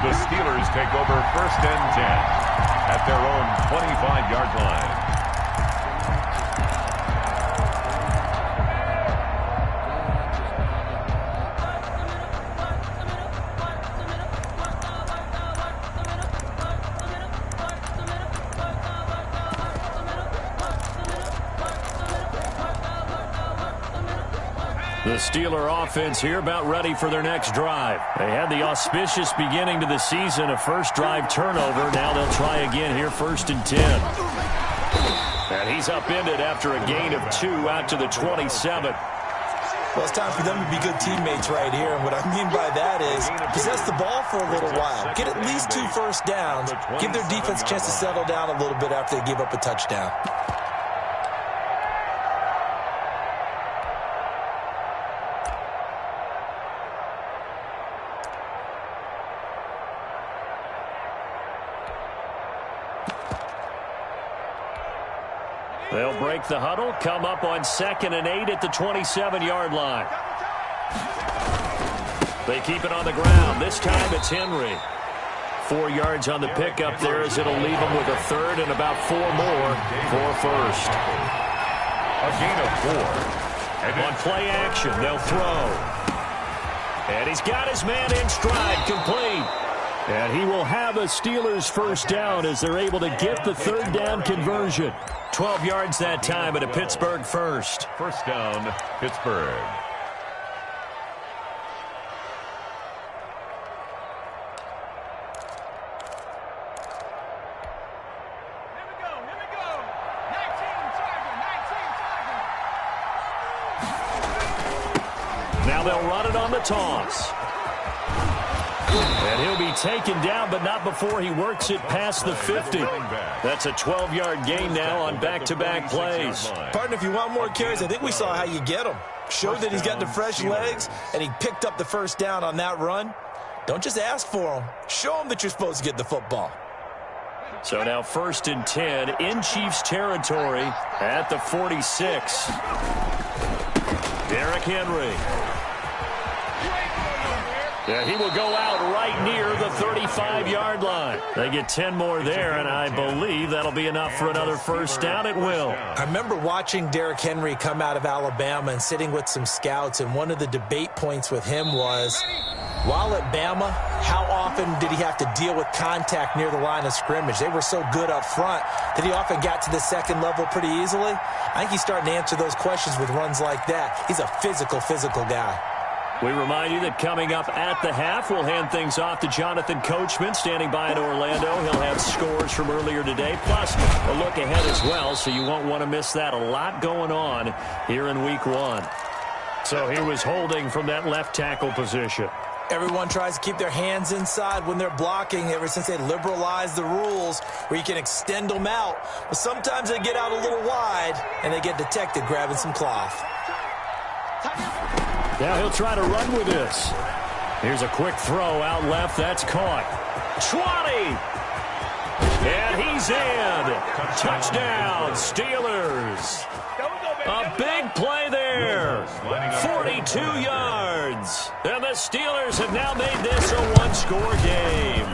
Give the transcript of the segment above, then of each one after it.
The Steelers take over 1st and 10 at their own 25-yard line. The Steeler offense here about ready for their next drive. They had the auspicious beginning to the season, a first drive turnover. Now they'll try again here, 1st and 10. And he's upended after a gain of 2 out to the 27. Well, it's time for them to be good teammates right here. And what I mean by that is possess the ball for a little while. Get at least 2 first downs. Give their defense a chance to settle down a little bit after they give up a touchdown. They'll break the huddle, come up on 2nd and 8 at the 27-yard line. They keep it on the ground. This time it's Henry. 4 yards on the pickup there as it'll leave him with a 3rd and about 4 more for first. A gain of 4. And on play action, they'll throw. And he's got his man in stride, complete. And he will have a Steelers first down as they're able to get the 3rd down conversion. 12 yards that time and a Pittsburgh first. First down, Pittsburgh. Here we go. 19 target. Now they'll run it on the toss. And he'll be taken down, but not before he works it past the 50. That's a 12-yard gain now on back-to-back plays. Partner, if you want more carries, I think we saw how you get them. Showed that he's got the fresh legs, and he picked up the first down on that run. Don't just ask for them. Show them that you're supposed to get the football. So now 1st and 10 in Chiefs territory at the 46. Derrick Henry. Yeah, he will go out right near the 35-yard line. They get 10 more there, and I believe that'll be enough for another first down. It will. I remember watching Derrick Henry come out of Alabama and sitting with some scouts, and one of the debate points with him was, while at Bama, how often did he have to deal with contact near the line of scrimmage? They were so good up front that he often got to the second level pretty easily. I think he's starting to answer those questions with runs like that. He's a physical guy. We remind you that coming up at the half, we'll hand things off to Jonathan Coachman standing by in Orlando. He'll have scores from earlier today, plus a look ahead as well, so you won't want to miss that. A lot going on here in Week 1. So here was holding from that left tackle position. Everyone tries to keep their hands inside when they're blocking ever since they liberalized the rules where you can extend them out. But sometimes they get out a little wide, and they get detected grabbing some cloth. Now he'll try to run with this. Here's a quick throw out left. That's caught. 20. And he's in. Touchdown, Steelers. A big play there. 42 yards. And the Steelers have now made this a one-score game.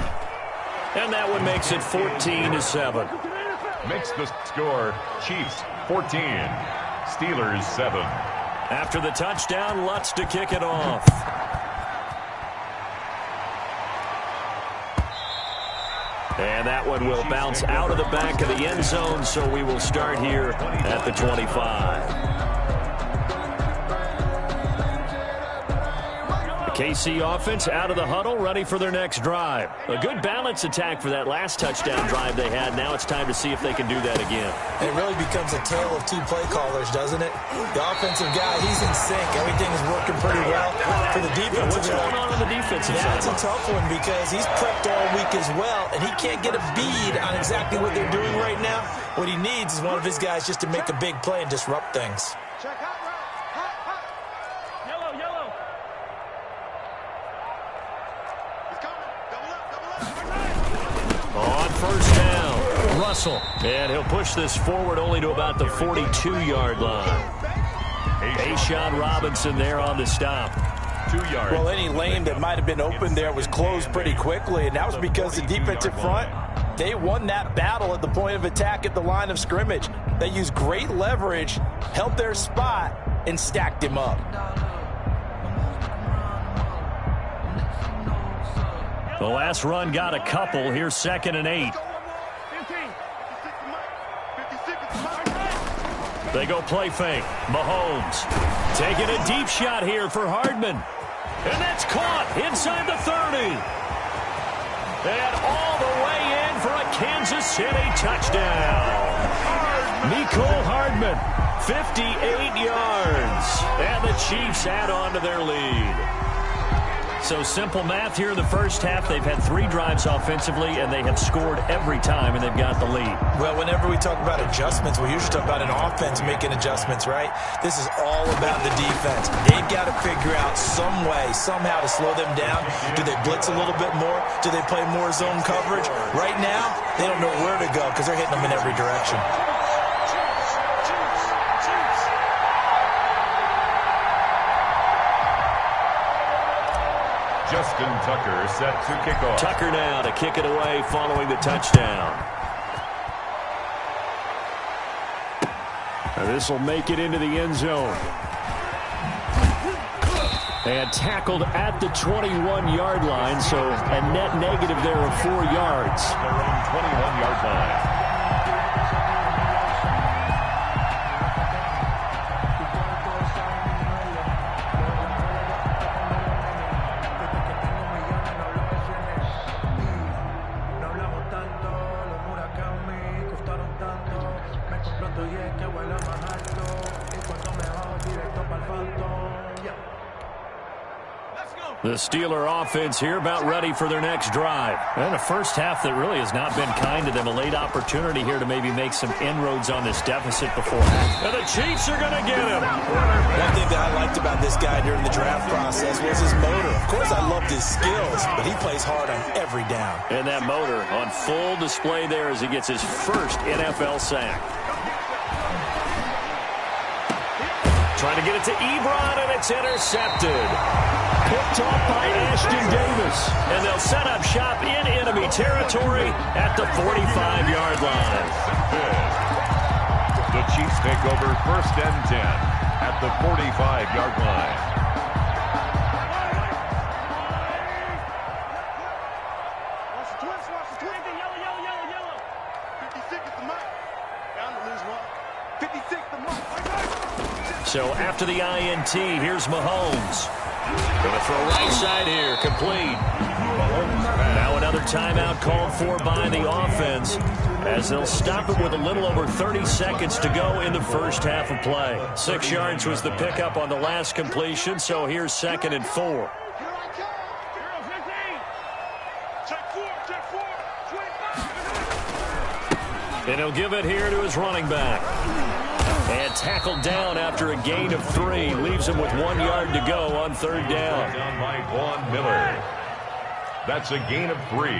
And that one makes it 14-7. Makes the score Chiefs 14, Steelers 7. After the touchdown, Lutz to kick it off. And that one will bounce out of the back of the end zone, so we will start here at the 25. KC offense out of the huddle, ready for their next drive. A good balance attack for that last touchdown drive they had. Now it's time to see if they can do that again. It really becomes a tale of 2 play callers, doesn't it? The offensive guy, he's in sync. Everything is working pretty well. For the defensive What's going on the defensive side? That's a tough one because he's prepped all week as well, and he can't get a bead on exactly what they're doing right now. What he needs is one of his guys just to make a big play and disrupt things. On first down, Russell. And he'll push this forward only to about the 42-yard line. A'Shawn Robinson there on the stop. 2 yards. Well, any lane that might have been open there was closed pretty quickly, and that was because the defensive front, they won that battle at the point of attack at the line of scrimmage. They used great leverage, held their spot, and stacked him up. The last run got a couple. Here's 2nd and 8. They go play fake. Mahomes taking a deep shot here for Hardman. And that's caught inside the 30. And all the way in for a Kansas City touchdown. Mecole Hardman, 58 yards. And the Chiefs add on to their lead. So simple math here in the first half. They've had 3 drives offensively, and they have scored every time, and they've got the lead. Well, whenever we talk about adjustments, we usually talk about an offense making adjustments, right? This is all about the defense. They've got to figure out some way, somehow to slow them down. Do they blitz a little bit more? Do they play more zone coverage? Right now, they don't know where to go because they're hitting them in every direction. Justin Tucker set to kick off. Tucker now to kick it away following the touchdown. This will make it into the end zone. And tackled at the 21-yard line, so a net negative there of 4 yards. Their own 21-yard line. The Steeler offense here about ready for their next drive. And a first half that really has not been kind to them. A late opportunity here to maybe make some inroads on this deficit before. And the Chiefs are going to get him. One thing that I liked about this guy during the draft process was his motor. Of course, I loved his skills, but he plays hard on every down. And that motor on full display there as he gets his first NFL sack. Trying to get it to Ebron, and it's intercepted. Picked off by Ashton Davis. And they'll set up shop in enemy territory at the 45-yard line. The Chiefs take over 1st and 10 at the 45-yard line. Yellow. 56 is the mark. Down to lose one. 56 the mark. So after the INT, here's Mahomes. Going to throw right side here, complete. Now another timeout called for by the offense as they'll stop it with a little over 30 seconds to go in the first half of play. 6 yards was the pickup on the last completion, so here's 2nd and 4. And he'll give it here to his running back. And tackled down after a gain of 3. Leaves him with 1 yard to go on 3rd down. Down by Vaughn Miller. That's a gain of 3.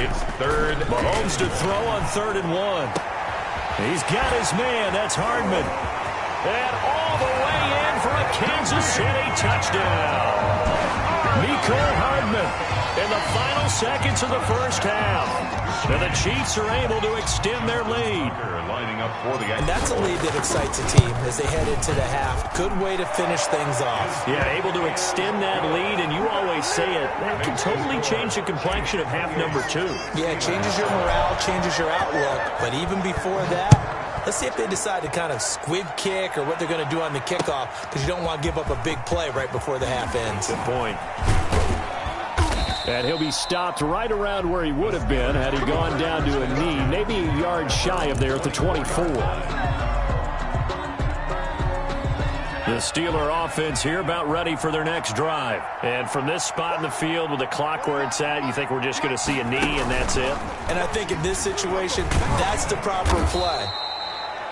It's 3rd. Mahomes to throw on 3rd and 1. He's got his man. That's Hardman. And all the way in for a Kansas City touchdown. Mecole Hardman in the final seconds of the first half. And the Chiefs are able to extend their lead. Lining up for the and that's a lead that excites a team as they head into the half. Good way to finish things off. Yeah, able to extend that lead, and you always say it, that can totally change the complexion of half number 2. Yeah, it changes your morale, changes your outlook. But even before that, let's see if they decide to kind of squib kick or what they're going to do on the kickoff, because you don't want to give up a big play right before the half ends. Good point. And he'll be stopped right around where he would have been had he gone down to a knee, maybe a yard shy of there at the 24. The Steeler offense here about ready for their next drive. And from this spot in the field with the clock where it's at, you think we're just going to see a knee and that's it? And I think in this situation, that's the proper play.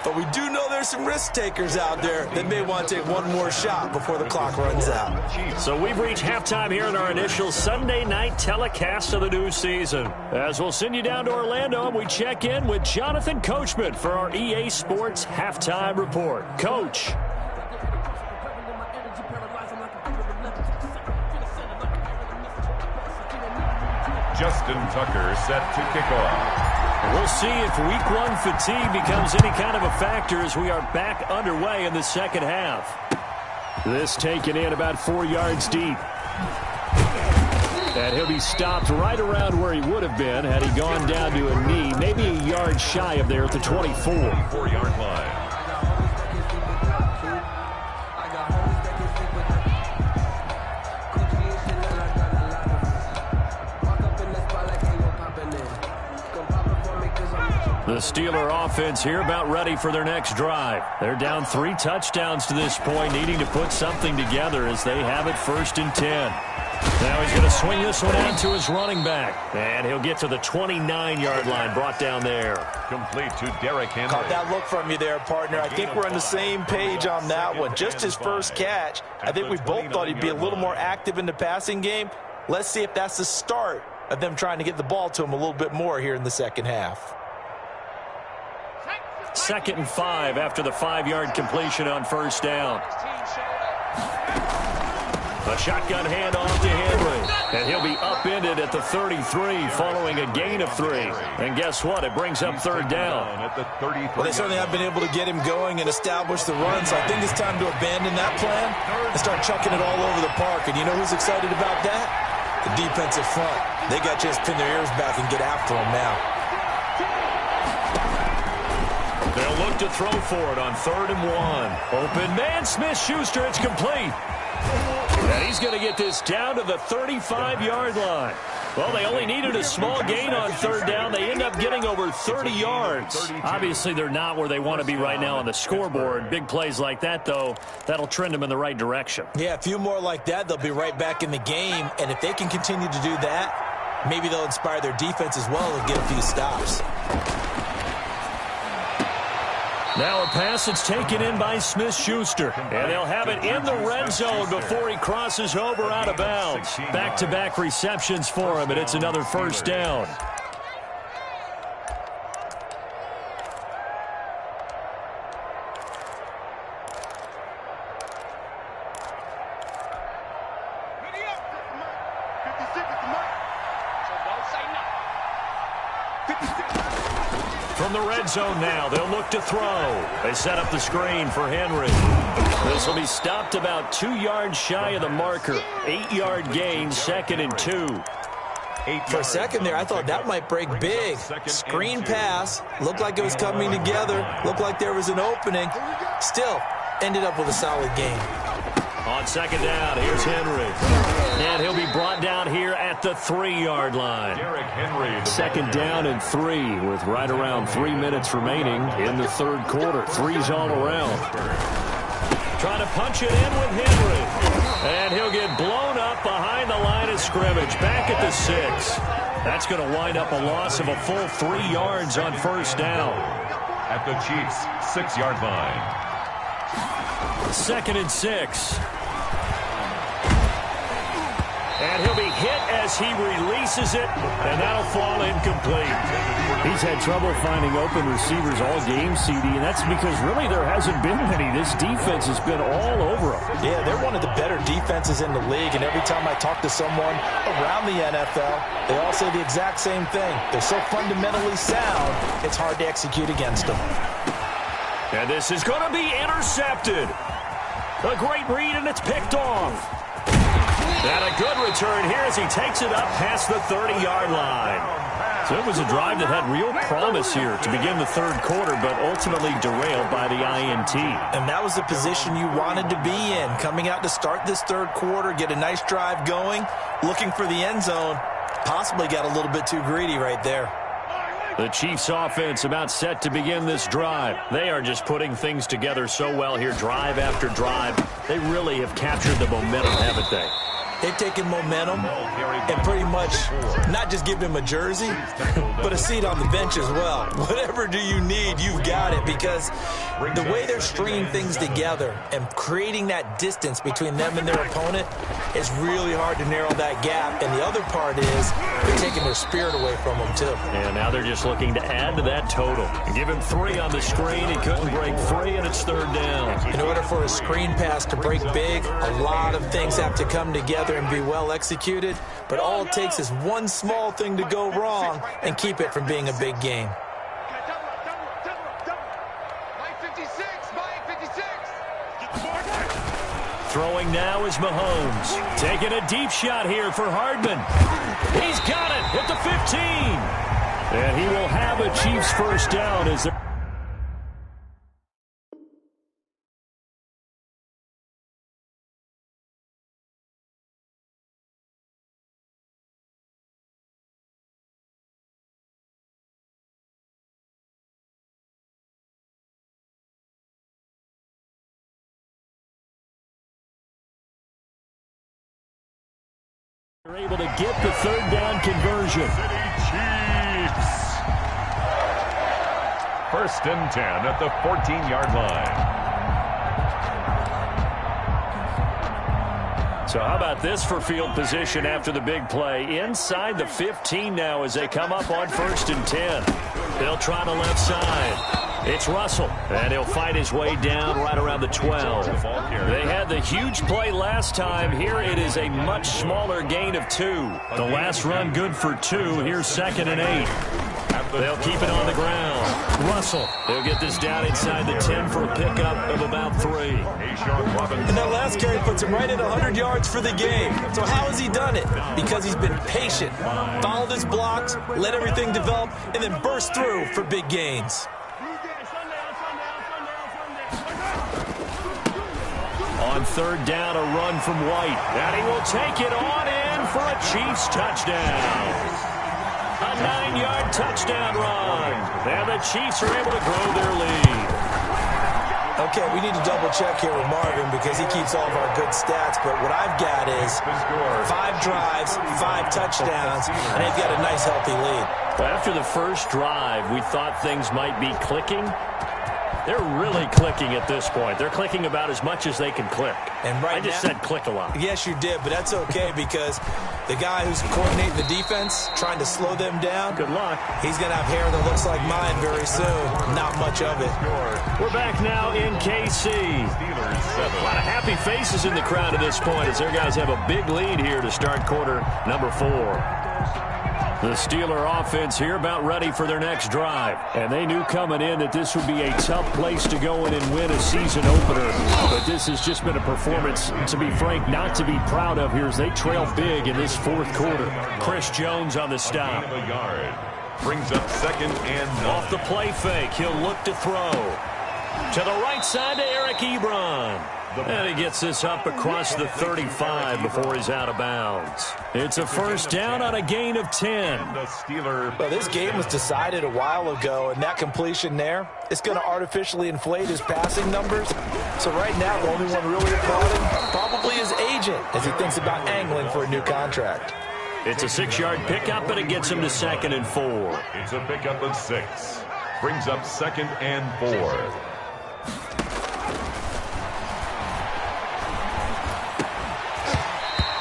But we do know there's some risk takers out there that may want to take one more shot before the clock runs out. So we've reached halftime here in our initial Sunday night telecast of the new season. As we'll send you down to Orlando and we check in with Jonathan Coachman for our EA Sports Halftime Report. Coach. Justin Tucker set to kick off. We'll see if week one fatigue becomes any kind of a factor as we are back underway in the second half. This taken in about 4 yards deep. And he'll be stopped right around where he would have been had he gone down to a knee, maybe a yard shy of there at the 24. 4-yard line. The Steeler offense here about ready for their next drive. They're down 3 touchdowns to this point, needing to put something together as they have it 1st and 10. Now he's going to swing this one out to his running back. And he'll get to the 29-yard line, brought down there. Complete to Derrick Henry. Caught that look from you there, partner. I think we're on the same page on that one. Just his first catch. I think we both thought he'd be a little more active in the passing game. Let's see if that's the start of them trying to get the ball to him a little bit more here in the second half. 2nd and 5 after the 5-yard completion on 1st down. A shotgun handoff to Henry. And he'll be upended at the 33 following a gain of 3. And guess what? It brings up 3rd down. Well, they certainly have been able to get him going and establish the run, so I think it's time to abandon that plan and start chucking it all over the park. And you know who's excited about that? The defensive front. They got a chance to pin their ears back and get after him now. They'll look to throw for it on 3rd and 1. Open man, Smith-Schuster, it's complete. And he's going to get this down to the 35-yard line. Well, they only needed a small gain on 3rd down. They end up getting over 30 yards. Obviously, they're not where they want to be right now on the scoreboard. Big plays like that, though, that'll trend them in the right direction. Yeah, a few more like that, they'll be right back in the game. And if they can continue to do that, maybe they'll inspire their defense as well and get a few stops. Now a pass that's taken in by Smith-Schuster. And they'll have it in the red zone before he crosses over out of bounds. Back-to-back receptions for him, and it's another 1st down. From the red zone now, they'll look to throw. They set up the screen for Henry. This will be stopped about 2 yards shy of the marker. 8-yard gain, 2nd and 2. For a second there, I thought that might break big. Screen pass. Looked like it was coming together. Looked like there was an opening. Still, ended up with a solid gain. On 2nd down, here's Henry. And he'll be brought down here at the 3-yard line. Derrick Henry. 2nd down and 3 with right around 3 minutes remaining in the 3rd quarter. 3's all around. Trying to punch it in with Henry. And he'll get blown up behind the line of scrimmage. Back at the 6. That's going to wind up a loss of a full 3 yards on 1st down. At the Chiefs' 6-yard line. 2nd and 6. And he'll be hit as he releases it, and that'll fall incomplete. He's had trouble finding open receivers all game, CD, and that's because really there hasn't been many. This defense has been all over him. Yeah, they're one of the better defenses in the league, and every time I talk to someone around the NFL, they all say the exact same thing. They're so fundamentally sound, it's hard to execute against them. And this is going to be intercepted. A great read, and it's picked off. And a good return here as he takes it up past the 30-yard line. So it was a drive that had real promise here to begin the 3rd quarter, but ultimately derailed by the INT. And that was the position you wanted to be in, coming out to start this 3rd quarter, get a nice drive going, looking for the end zone. Possibly got a little bit too greedy right there. The Chiefs offense about set to begin this drive. They are just putting things together so well here, drive after drive. They really have captured the momentum, haven't they? They've taken momentum and pretty much not just give him a jersey, but a seat on the bench as well. Whatever do you need, you've got it, because the way they're stringing things together and creating that distance between them and their opponent is really hard to narrow that gap. And the other part is they're taking their spirit away from them, too. And now they're just looking to add to that total. Give him 3 on the screen. He couldn't break free, and it's 3rd down. In order for a screen pass to break big, a lot of things have to come together. out there and be well executed, but all it takes is one small thing to go wrong and keep it from being a big game. Throwing now is Mahomes. Taking a deep shot here for Hardman. He's got it at the 15. And he will have a Chiefs first down as they're able to get the third down conversion. Chiefs. First and 10 at the 14-yard line. So how about this for field position after the big play? Inside the 15 now as they come up on first and 10. They'll try the left side. It's Russell, and he'll fight his way down right around the 12. They had the huge play last time. Here it is a much smaller gain of 2. The last run good for 2. Here's second and 8. They'll keep it on the ground. Russell, he'll get this down inside the 10 for a pickup of about 3. And that last carry puts him right at 100 yards for the game. So how has he done it? Because he's been patient, followed his blocks, let everything develop, and then burst through for big gains. On third down, a run from White. And he will take it on in for a Chiefs touchdown. A 9-yard touchdown run. And the Chiefs are able to grow their lead. Okay, we need to double-check here with Marvin because he keeps all of our good stats. But what I've got is 5 drives, 5 touchdowns, and they've got a nice, healthy lead. After the first drive, we thought things might be clicking. They're really clicking at this point. They're clicking about as much as they can click. And right I just said click a lot. Yes, you did, but that's okay because the guy who's coordinating the defense, trying to slow them down, good luck. He's going to have hair that looks like mine very soon. Not much of it. We're back now in KC. A lot of happy faces in the crowd at this point as their guys have a big lead here to start quarter number 4. The Steeler offense here about ready for their next drive. And they knew coming in that this would be a tough place to go in and win a season opener. But this has just been a performance, to be frank, not to be proud of here as they trail big in this fourth quarter. Chris Jones on the stop. Brings up second and 9. Off the play fake, he'll look to throw. To the right side to Eric Ebron. And he gets this up across the 35 before he's out of bounds. It's a first down on a gain of 10. Well, this game was decided a while ago, and that completion there, it's going to artificially inflate his passing numbers. So right now, the only one really applauding probably his agent as he thinks about angling for a new contract. It's a 6-yard pickup, but it gets him to second and 4. It's a pickup of 6. Brings up second and 4.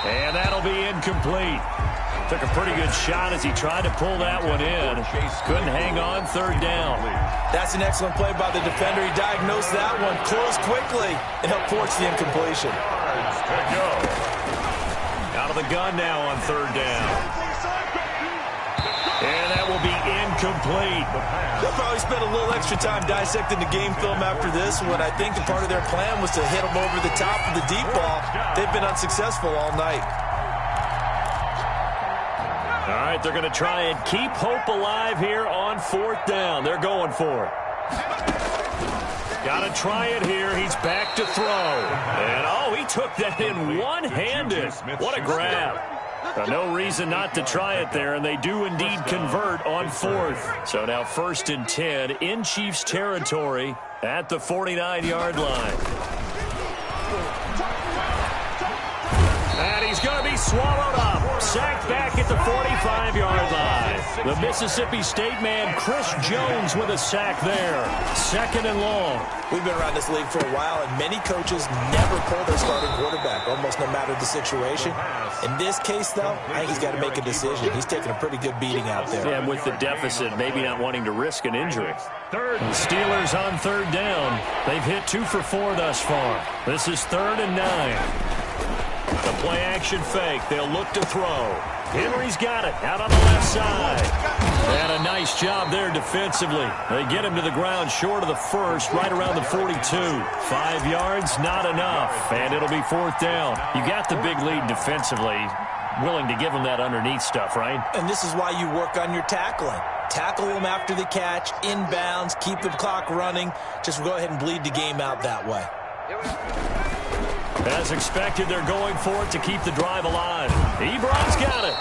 And that'll be incomplete. Took a pretty good shot as he tried to pull that one in. Couldn't hang on, third down. That's an excellent play by the defender. He diagnosed that one, closed quickly, and helped force the incompletion. Out of the gun now on third down. And that will be incomplete. They'll probably spend a little extra time dissecting the game film after this one. I think the part of their plan was to hit them over the top of the deep ball. They've been unsuccessful all night. All right, they're going to try and keep hope alive here on fourth down. They're going for it. Got to try it here. He's back to throw. And, oh, he took that in one-handed. What a grab. No reason not to try it there, and they do indeed convert on fourth. So now first and 10 in Chiefs territory at the 49-yard line. And he's going to be swallowed up. Sacked back at the 45-yard line. The Mississippi State man, Chris Jones, with a sack there. Second and long. We've been around this league for a while, and many coaches never pull their starting quarterback, almost no matter the situation. In this case, though, I think he's got to make a decision. He's taking a pretty good beating out there. And with the deficit, maybe not wanting to risk an injury. The Steelers on third down. They've hit 2 for 4 thus far. This is 3rd and 9. The play action fake. They'll look to throw. Henry's got it out on the left side. And a nice job there defensively. They get him to the ground short of the first, right around the 42. 5 yards, not enough. And it'll be 4th down. You got the big lead defensively. Willing to give him that underneath stuff, right? And this is why you work on your tackling. Tackle them after the catch, inbounds, keep the clock running. Just go ahead and bleed the game out that way. As expected, they're going for it to keep the drive alive. Ebron's got it.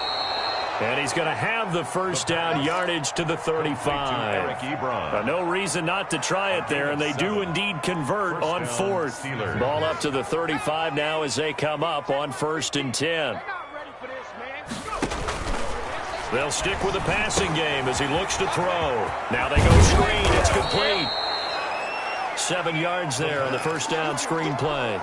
And he's going to have the first down, yardage to the 35. No reason not to try it there, and they do indeed convert on 4th. Ball up to the 35 now as they come up on 1st and 10. They'll stick with the passing game as he looks to throw. Now they go screen. It's complete. 7 yards there on the first down screen play.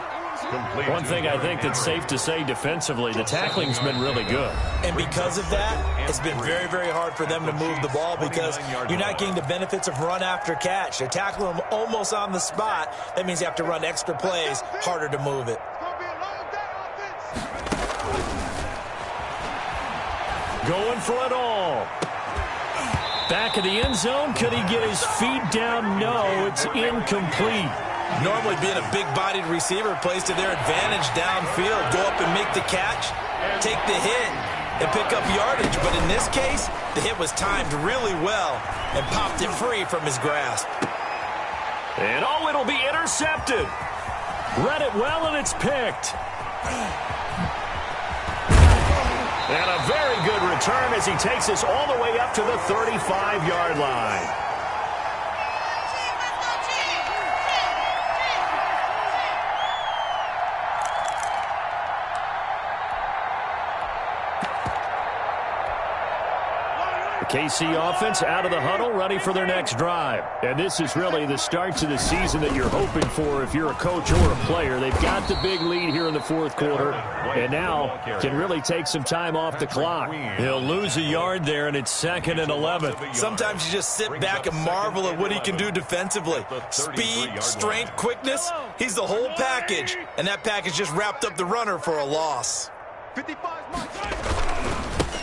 One thing I think that's safe to say defensively, the tackling's been really good. And because of that, it's been very, very hard for them to move the ball because you're not getting the benefits of run after catch. They're tackling them almost on the spot. That means you have to run extra plays, harder to move it. Going for it all. Back of the end zone. Could he get his feet down? No, it's incomplete. Normally being a big-bodied receiver plays to their advantage downfield. Go up and make the catch, take the hit, and pick up yardage. But in this case, the hit was timed really well and popped it free from his grasp. And oh, it'll be intercepted. Read it well, and it's picked. And a very good return as he takes us all the way up to the 35-yard line. KC offense out of the huddle, ready for their next drive. And this is really the start to the season that you're hoping for if you're a coach or a player. They've got the big lead here in the 4th quarter, and now can really take some time off the clock. He'll lose a yard there, and it's 2nd and 11. Sometimes you just sit back and marvel at what he can do defensively. Speed, strength, quickness, he's the whole package. And that package just wrapped up the runner for a loss.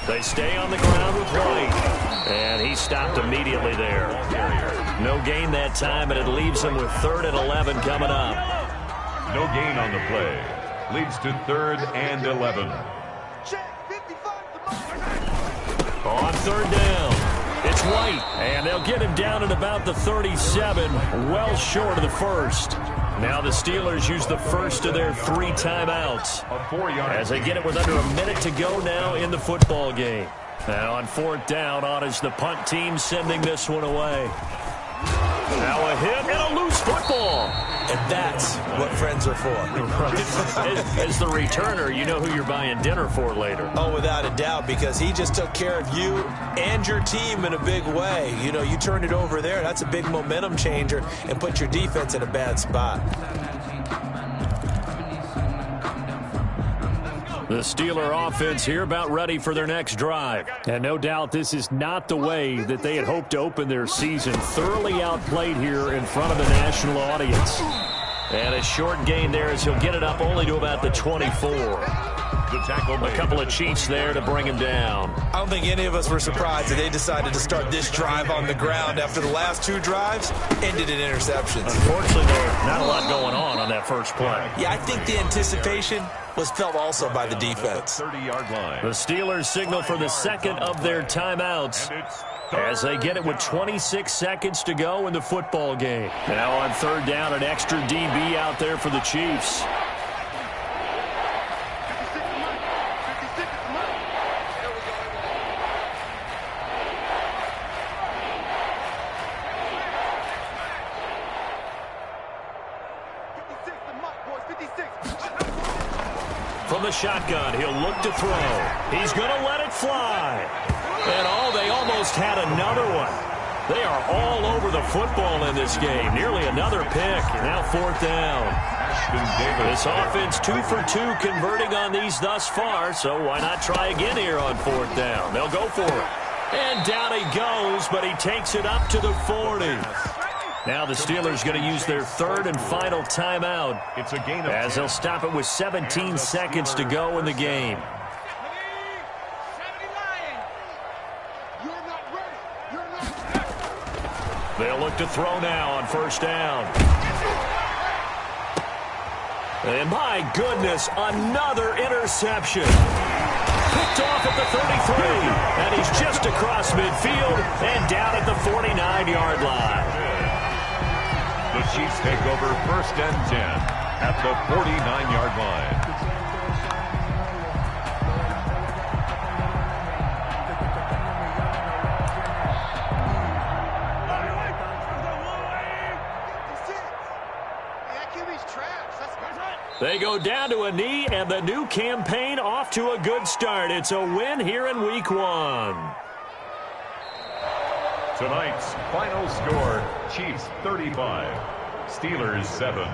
They stay on the ground with White, and he stopped immediately there. No gain that time, and it leaves him with 3rd and 11 coming up. No gain on the play. Leads to 3rd and 11. On 3rd down, it's White, and they'll get him down at about the 37, well short of the first. Now the Steelers use the first of their 3 timeouts as they get it with under a minute to go now in the football game. Now on 4th down, on is the punt team sending this one away. Now a hit and a loose football. And that's what friends are for. As the returner, you know who you're buying dinner for later. Oh, without a doubt, because he just took care of you and your team in a big way. You know, you turned it over there. That's a big momentum changer and put your defense in a bad spot. The Steeler offense here about ready for their next drive. And no doubt this is not the way that they had hoped to open their season. Thoroughly outplayed here in front of a national audience. And a short gain there as he'll get it up only to about the 24. A couple of cheats there to bring him down. I don't think any of us were surprised that they decided to start this drive on the ground after the last 2 drives ended in interceptions. Unfortunately, there's not a lot going on that first play. Yeah, I think the anticipation was felt also by the defense. 30-yard line. The Steelers signal for the 2nd of their timeouts as they get it with 26 seconds to go in the football game. Now on 3rd down, an extra DB out there for the Chiefs. From the shotgun, he'll look to throw. He's going to let it fly. And they almost had another one. They are all over the football in this game. Nearly another pick. Now 4th down. This offense 2 for 2 converting on these thus far, so why not try again here on 4th down? They'll go for it. And down he goes, but he takes it up to the 40. Now the Steelers going to use their third and final timeout It's a gain of as 10. they'll stop it with 17 seconds to go in the game. They'll look to throw now on first down. And my goodness, another interception. Picked off at the 33, and he's just across midfield and down at the 49-yard line. The Chiefs take over first and 10 at the 49-yard line. They go down to a knee, and the new campaign off to a good start. It's a win here in Week 1. Tonight's final score, Chiefs 35, Steelers 7.